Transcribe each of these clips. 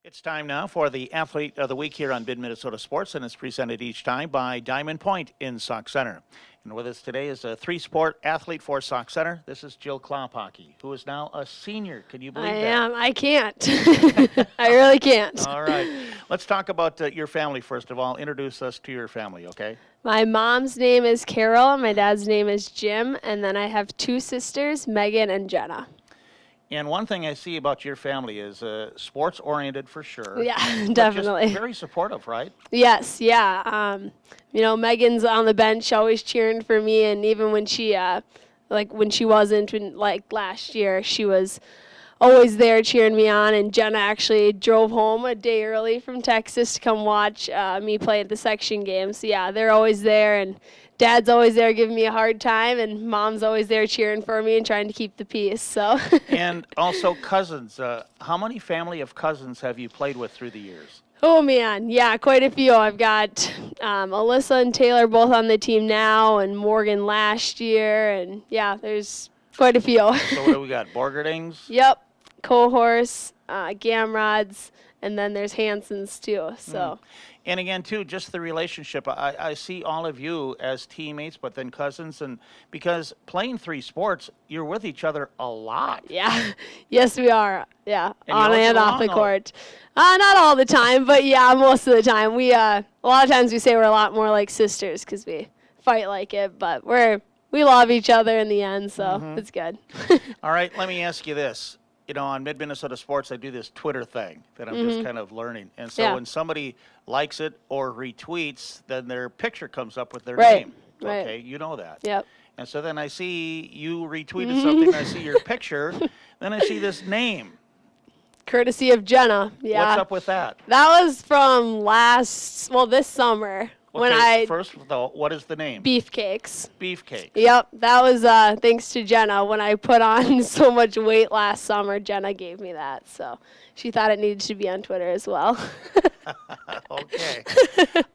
It's time now for the Athlete of the Week here on Mid-Minnesota Sports, and it's presented each time by Diamond Point in Sauk Centre. And with us today is a three-sport athlete for Sauk Centre. This is Jill Klaphake, who is now a senior. Can you believe that? I am. I can't. I really can't. All right. Let's talk about your family, first of all. Introduce us to your family, okay? My mom's name is Carol, and my dad's name is Jim, and then I have two sisters, Megan and Jenna. And one thing I see about your family is sports-oriented for sure. Yeah, but definitely. Just very supportive, right? Yes, yeah. Megan's on the bench always cheering for me, and even when she wasn't, last year, she was always there cheering me on. And Jenna actually drove home a day early from Texas to come watch me play at the section game. So, yeah, they're always there, and Dad's always there giving me a hard time, and Mom's always there cheering for me and trying to keep the peace. So. And also cousins. How many family of cousins have you played with through the years? Oh, man. Yeah, quite a few. I've got Alyssa and Taylor both on the team now, and Morgan last year. And, yeah, there's quite a few. So what do we got? Borgerdings? Yep. Cohorse, Gamrods, and then there's Hansons, too. So. And again, too, just the relationship. I see all of you as teammates, but then cousins. And because playing three sports, you're with each other a lot. Yeah. Yes, we are. Yeah. And on and off the court. Not all the time, but yeah, most of the time. We a lot of times we say we're a lot more like sisters because we fight like it, but we love each other in the end, so it's good. All right, let me ask you this. You know, on Mid-Minnesota Sports, I do this Twitter thing that I'm just kind of learning. And so when somebody likes it or retweets, then their picture comes up with their name. Right. Okay, you know that. Yep. And so then I see you retweeted something, I see your picture, then I see this name. Courtesy of Jenna. Yeah. What's up with that? That was from this summer. First of all, what is the name? Beefcakes. Beefcakes. Yep, that was thanks to Jenna. When I put on so much weight last summer, Jenna gave me that. So she thought it needed to be on Twitter as well. Okay.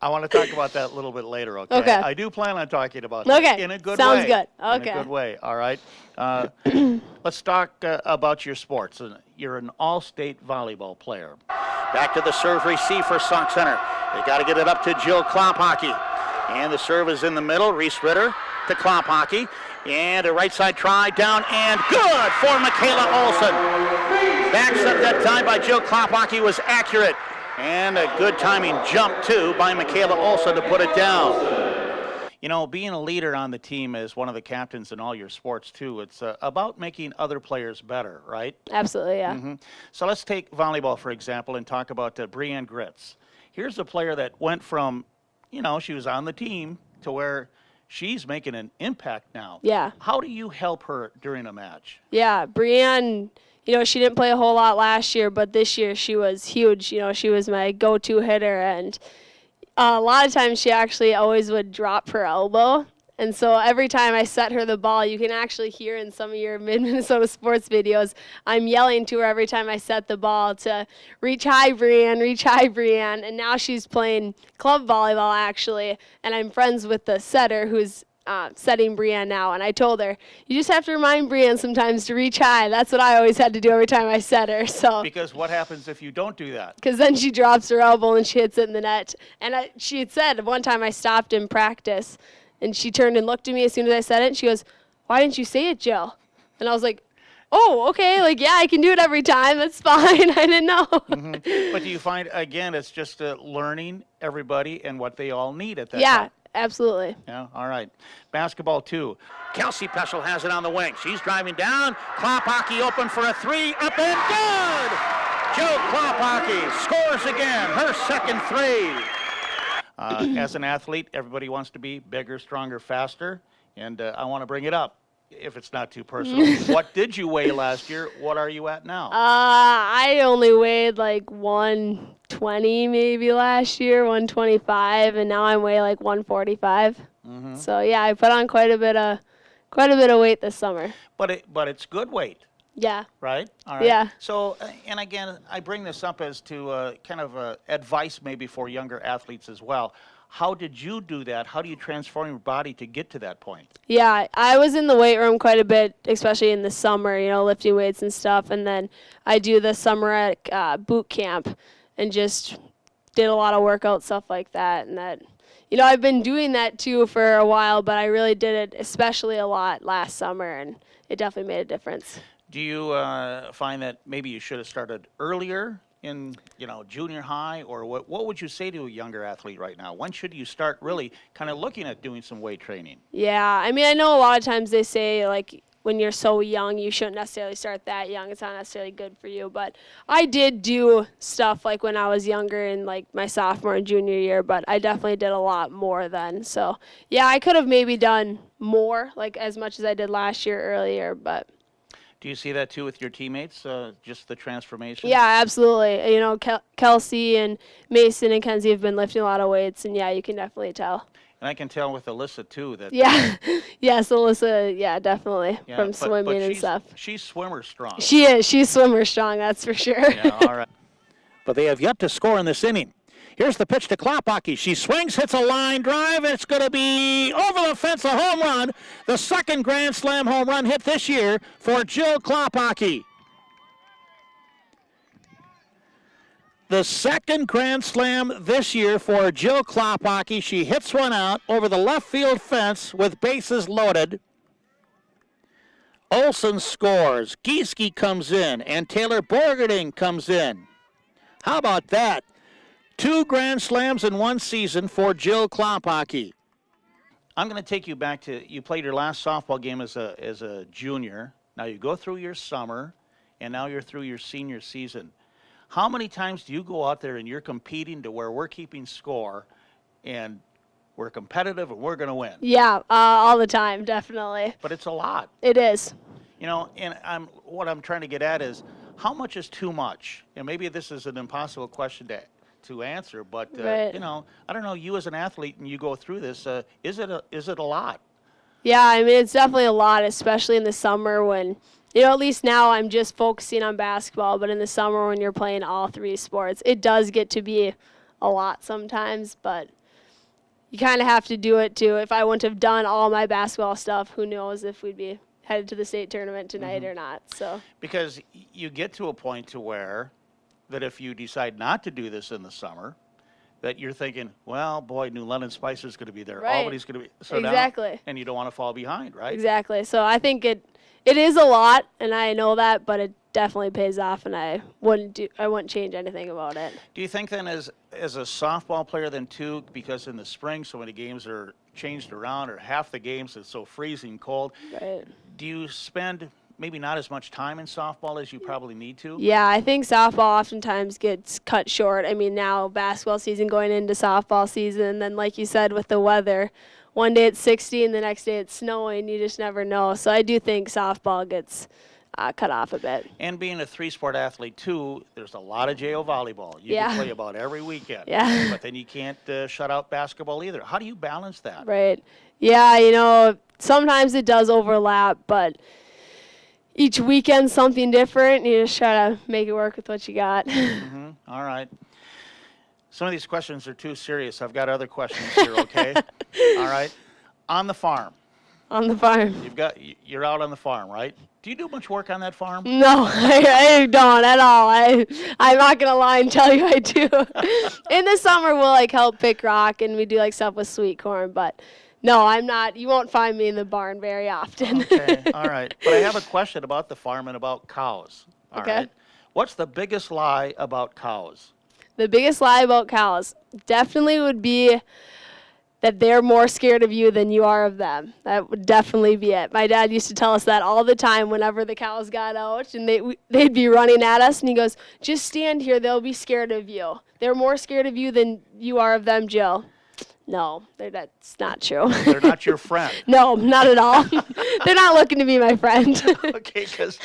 I want to talk about that a little bit later, okay? Okay. I do plan on talking about that in a good way. Sounds good. Okay. In a good way, all right? Let's talk about your sports. You're an all-state volleyball player. Back to the serve receive for Sauk Centre. They got to get it up to Jill Klaphake. And the serve is in the middle. Reese Ritter to Klaphake. And a right side try down and good for Michaela Olson. Backs up that time by Jill Klaphake was accurate. And a good timing jump, too, by Michaela Olson to put it down. You know, being a leader on the team as one of the captains in all your sports, too, it's about making other players better, right? Absolutely, yeah. So let's take volleyball, for example, and talk about Brianne Gritz. Here's a player that went from, she was on the team to where she's making an impact now. Yeah. How do you help her during a match? Yeah, Brianne, she didn't play a whole lot last year, but this year she was huge. She was my go-to hitter, and a lot of times she actually always would drop her elbow. And so every time I set her the ball, you can actually hear in some of your Mid-Minnesota Sports videos, I'm yelling to her every time I set the ball to reach high, Brianne, reach high, Brianne. And now she's playing club volleyball, actually, and I'm friends with the setter who's setting Brianne now. And I told her, you just have to remind Brianne sometimes to reach high. That's what I always had to do every time I set her. So because what happens if you don't do that? Because then she drops her elbow and she hits it in the net. And she had said one time I stopped in practice, and she turned and looked at me as soon as I said it, and she goes, why didn't you say it, Jill? And I was like, oh, okay, yeah, I can do it every time. That's fine. I didn't know. But do you find, again, it's just learning everybody and what they all need at that time? Yeah, absolutely. Yeah, all right. Basketball, too. Kelsey Peschel has it on the wing. She's driving down. Klaphake open for a three. Up and good! Jill Klaphake scores again. Her second three. As an athlete, everybody wants to be bigger, stronger, faster, and I want to bring it up, if it's not too personal. What did you weigh last year? What are you at now? I only weighed like 120 maybe last year, 125, and now I weigh like 145. So yeah, I put on quite a bit of weight this summer. But it's good weight. Yeah. Right? All right. Yeah. So, and again, I bring this up as to kind of advice maybe for younger athletes as well. How did you do that? How do you transform your body to get to that point? Yeah, I was in the weight room quite a bit, especially in the summer, lifting weights and stuff. And then I do the summer boot camp and just did a lot of workout stuff like that. And that, I've been doing that too for a while, but I really did it especially a lot last summer, and it definitely made a difference. Do you find that maybe you should have started earlier in, junior high, or what would you say to a younger athlete right now? When should you start really kind of looking at doing some weight training? Yeah, I mean, I know a lot of times they say, like, when you're so young, you shouldn't necessarily start that young. It's not necessarily good for you. But I did do stuff, like, when I was younger in, like, my sophomore and junior year, but I definitely did a lot more then. So, yeah, I could have maybe done more, like, as much as I did last year earlier, but... Do you see that too with your teammates, just the transformation? Yeah, absolutely. Kelsey and Mason and Kenzie have been lifting a lot of weights, and yeah, you can definitely tell. And I can tell with Alyssa too that. Yeah, yes, Alyssa. Yeah, definitely from swimming and stuff. She's swimmer strong. She is. She's swimmer strong. That's for sure. Yeah, all right. But they have yet to score in this inning. Here's the pitch to Klaphake. She swings, hits a line drive. It's going to be over the fence, a home run. The second Grand Slam home run hit this year for Jill Klaphake. The second Grand Slam this year for Jill Klaphake. She hits one out over the left field fence with bases loaded. Olson scores. Gieske comes in, and Taylor Borgerding comes in. How about that? 2 Grand Slams in one season for Jill Klaphake. I'm going to take you back to, you played your last softball game as a junior. Now you go through your summer, and now you're through your senior season. How many times do you go out there and you're competing to where we're keeping score and we're competitive and we're going to win? Yeah, all the time, definitely. But it's a lot. It is. And what I'm trying to get at is, how much is too much? And maybe this is an impossible question to answer, but right. I don't know. You as an athlete, and you go through this. Is it a lot? Yeah, I mean, it's definitely a lot, especially in the summer when, at least now I'm just focusing on basketball. But in the summer when you're playing all 3 sports, it does get to be a lot sometimes. But you kind of have to do it too. If I wouldn't have done all my basketball stuff, who knows if we'd be headed to the state tournament tonight or not. So because you get to a point to where that if you decide not to do this in the summer, that you're thinking, well, boy, New London Spicer's going to be there. Right. Albany's going to be. So exactly. Now, and you don't want to fall behind, right? Exactly. So I think it is a lot, and I know that, but it definitely pays off, and I wouldn't change anything about it. Do you think then as a softball player then too, because in the spring so many games are changed around, or half the games it's so freezing cold, right. Do you spend maybe not as much time in softball as you probably need to? Yeah, I think softball oftentimes gets cut short. I mean, now basketball season going into softball season, and then like you said with the weather, one day it's 60 and the next day it's snowing. You just never know. So I do think softball gets cut off a bit. And being a 3-sport athlete too, there's a lot of JO volleyball. You can play about every weekend. Yeah. But then you can't shut out basketball either. How do you balance that? Right. Yeah, sometimes it does overlap, but each weekend something different. You just try to make it work with what you got. Mm-hmm. All right. Some of these questions are too serious. I've got other questions here, okay? All right. On the farm. On the farm. You're out on the farm, right? Do you do much work on that farm? No, I don't at all. I'm not going to lie and tell you I do. In the summer, we'll, help pick rock, and we do, stuff with sweet corn, but... No, I'm not. You won't find me in the barn very often. Okay, all right. But I have a question about the farm and about cows. All right. What's the biggest lie about cows? The biggest lie about cows definitely would be that they're more scared of you than you are of them. That would definitely be it. My dad used to tell us that all the time whenever the cows got out, and they'd be running at us, and he goes, just stand here. They'll be scared of you. They're more scared of you than you are of them, Jill. No, that's not true. They're not your friend. No, not at all. They're not looking to be my friend. Okay, because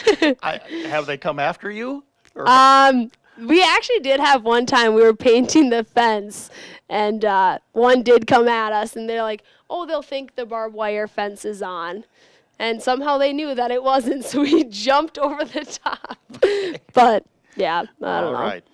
have they come after you? Or? We actually did have one time we were painting the fence, and one did come at us, and they're like, oh, they'll think the barbed wire fence is on. And somehow they knew that it wasn't, so we jumped over the top. Okay. But, yeah, I don't know. All right.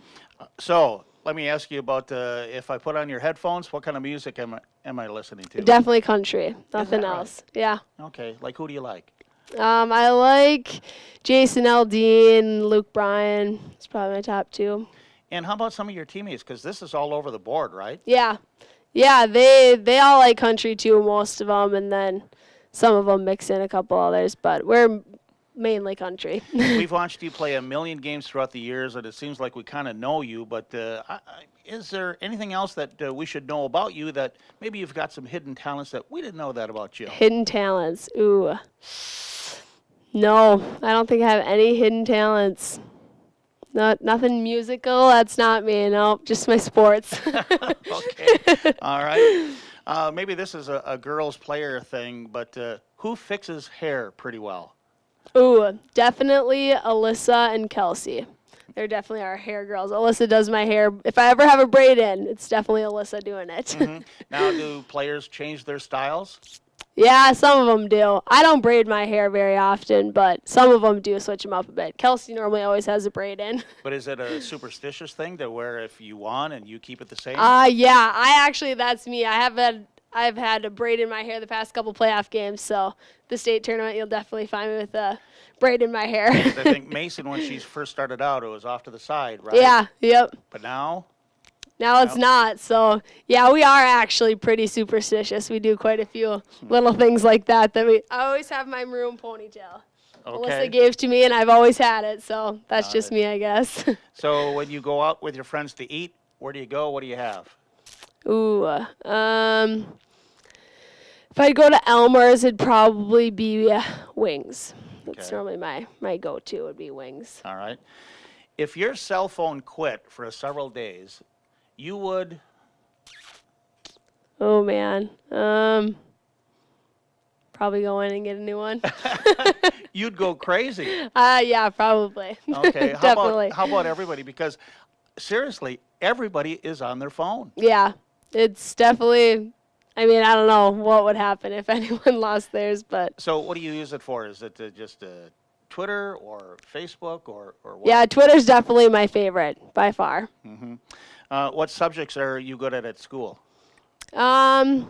So let me ask you about if I put on your headphones, what kind of music am I listening to? Definitely country. Nothing that right? else. Yeah. Okay, like who do you like? I like Jason Aldean, Luke Bryan. It's probably my top two. And how about some of your teammates? Because this is all over the board, right? Yeah. Yeah, they all like country too, most of them, and then some of them mix in a couple others, but we're mainly country. We've watched you play a million games throughout the years, and it seems like we kind of know you, but is there anything else that we should know about you that maybe you've got some hidden talents that we didn't know that about you? Hidden talents. Ooh. No, I don't think I have any hidden talents. Nothing musical. That's not me. No, just my sports. Okay. All right. Maybe this is a girls' player thing, but who fixes hair pretty well? Ooh, definitely Alyssa and Kelsey. They're definitely our hair girls. Alyssa does my hair. If I ever have a braid in, it's definitely Alyssa doing it. Mm-hmm. Now, do players change their styles? Yeah, some of them do. I don't braid my hair very often, but some of them do switch them up a bit. Kelsey normally always has a braid in. But is it a superstitious thing to wear if you won and you keep it the same? Yeah. That's me. I've had a braid in my hair the past couple playoff games, so the state tournament you'll definitely find me with a braid in my hair. I think Mason, when she first started out, it was off to the side, right? Yeah, yep. But now? Now it's not. So, yeah, we are actually pretty superstitious. We do quite a few little things like that. I always have my maroon ponytail. Okay. Melissa gave to me, and I've always had it, so that's just me, I guess. So when you go out with your friends to eat, where do you go? What do you have? Ooh, if I go to Elmer's, it'd probably be wings. That's Okay. normally my go-to would be wings. All right. If your cell phone quit for several days, you would... Oh, man. Probably go in and get a new one. You'd go crazy. Yeah, probably. Okay. Definitely. How about everybody? Because seriously, everybody is on their phone. Yeah, it's definitely, I don't know what would happen if anyone lost theirs, but. So what do you use it for? Is it just Twitter or Facebook or what? Yeah, Twitter's definitely my favorite by far. Mm-hmm. What subjects are you good at school? I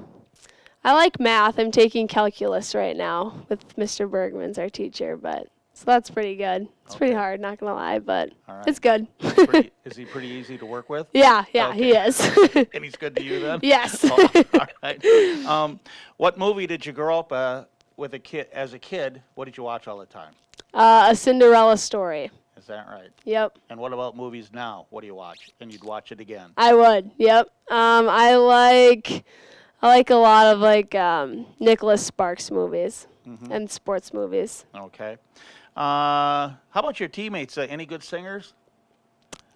like math. I'm taking calculus right now with Mr. Bergman's our teacher, but so that's pretty good. It's pretty hard, not gonna lie, but it's good. Is he pretty easy to work with? Yeah, Okay. he is. And he's good to you then? Yes. Oh, all right. What movie did you grow up with as a kid? What did you watch all the time? A Cinderella Story. Is that right? Yep. And what about movies now? What do you watch? And you'd watch it again? I would. Yep. I like a lot of Nicholas Sparks movies and sports movies. Okay. How about your teammates? Any good singers?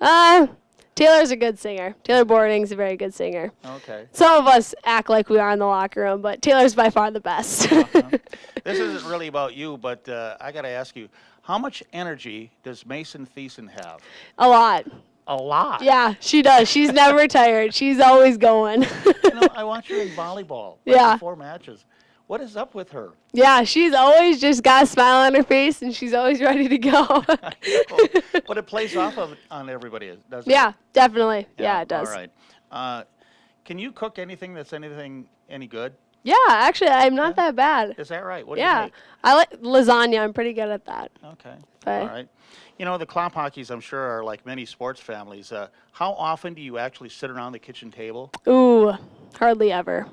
Taylor's a good singer. Taylor Boarding's a very good singer. Okay. Some of us act like we are in the locker room, but Taylor's by far the best. This isn't really about you, but I got to ask you, how much energy does Mason Thiessen have? A lot. A lot. Yeah, she does. She's never tired. She's always going. I watch her in volleyball. Yeah. Before matches. What is up with her? Yeah, she's always just got a smile on her face, and she's always ready to go. But it plays off on everybody, doesn't it? Yeah, definitely. Yeah, it does. All right. Can you cook anything that's any good? Yeah, actually, I'm not that bad. Is that right? What do you Yeah, make? I like lasagna. I'm pretty good at that. Okay. But- All right. The Klaphakes, I'm sure, are like many sports families. How often do you actually sit around the kitchen table? Ooh, hardly ever.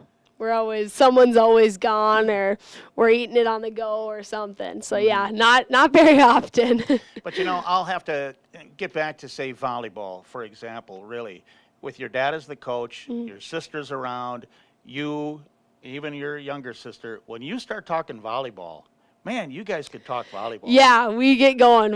Someone's always gone, or we're eating it on the go or something. So yeah, not very often. But I'll have to get back to, say, volleyball, for example, really. With your dad as the coach, your sister's around, you, even your younger sister, when you start talking volleyball, man, you guys could talk volleyball. Yeah, we get going.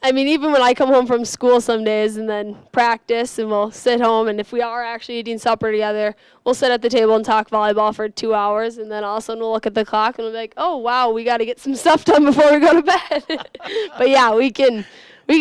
Even when I come home from school some days and then practice, and we'll sit home, and if we are actually eating supper together, we'll sit at the table and talk volleyball for 2 hours, and then all of a sudden we'll look at the clock and we'll be like, oh, wow, we got to get some stuff done before we go to bed. But yeah, we can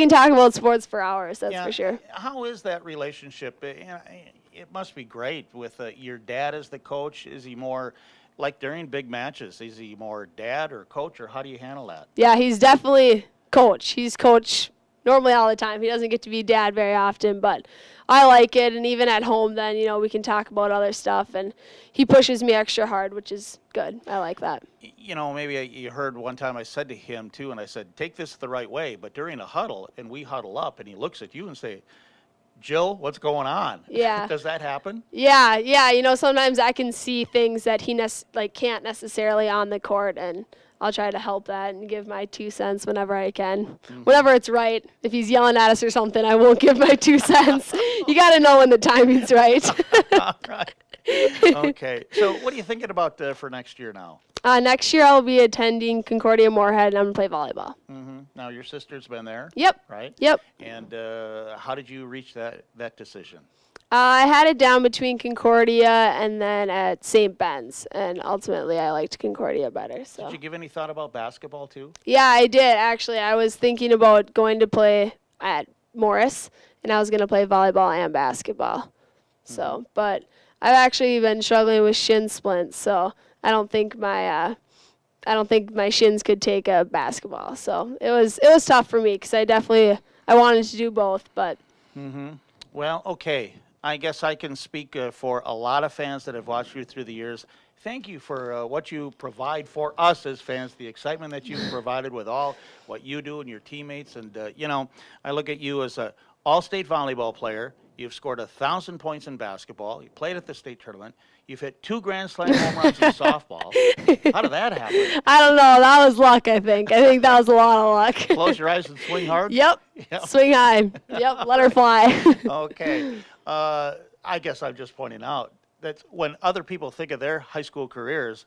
talk about sports for hours, that's for sure. How is that relationship? It must be great with your dad as the coach. Is he more... Like during big matches, is he more dad or coach, or how do you handle that? Yeah, he's definitely coach. He's coach normally all the time. He doesn't get to be dad very often, but I like it. And even at home, then, we can talk about other stuff. And he pushes me extra hard, which is good. I like that. Maybe you heard one time I said to him, too, and I said, take this the right way. But during a huddle, and we huddle up, and he looks at you and say, Jill, what's going on? Yeah. Does that happen? Yeah. Sometimes I can see things that he can't necessarily on the court, and I'll try to help that and give my 2 cents whenever I can. Mm-hmm. Whenever it's right. If he's yelling at us or something, I won't give my 2 cents. You got to know when the timing's right. All right. Okay. So what are you thinking about for next year now? Next year I'll be attending Concordia Moorhead, and I'm going to play volleyball. Mm-hmm. Now, your sister's been there. Yep. Right? Yep. And how did you reach that decision? I had it down between Concordia and then at St. Ben's, and ultimately I liked Concordia better. So. Did you give any thought about basketball, too? Yeah, I did, actually. I was thinking about going to play at Morris, and I was going to play volleyball and basketball. So, but I've actually been struggling with shin splints, so I don't think my shins could take a basketball. So it was tough for me because I wanted to do both, but. Mm-hmm. Well, okay. I guess I can speak for a lot of fans that have watched you through the years. Thank you for what you provide for us as fans, the excitement that you've provided with all what you do and your teammates. And, I look at you as an all-state volleyball player. You've scored 1,000 points in basketball. You played at the state tournament. You've hit 2 Grand Slam home runs in softball. How did that happen? I don't know. That was luck, I think. I think that was a lot of luck. Close your eyes and swing hard? Yep. Swing high. Yep. Let her fly. Okay. I guess I'm just pointing out that when other people think of their high school careers,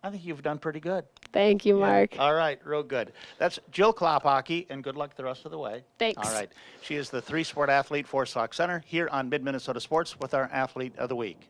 I think you've done pretty good. Thank you, Mark. All right, real good. That's Jill Klaphake, and good luck the rest of the way. Thanks. All right. She is the 3-sport athlete for Sauk Center here on Mid-Minnesota Sports with our Athlete of the Week.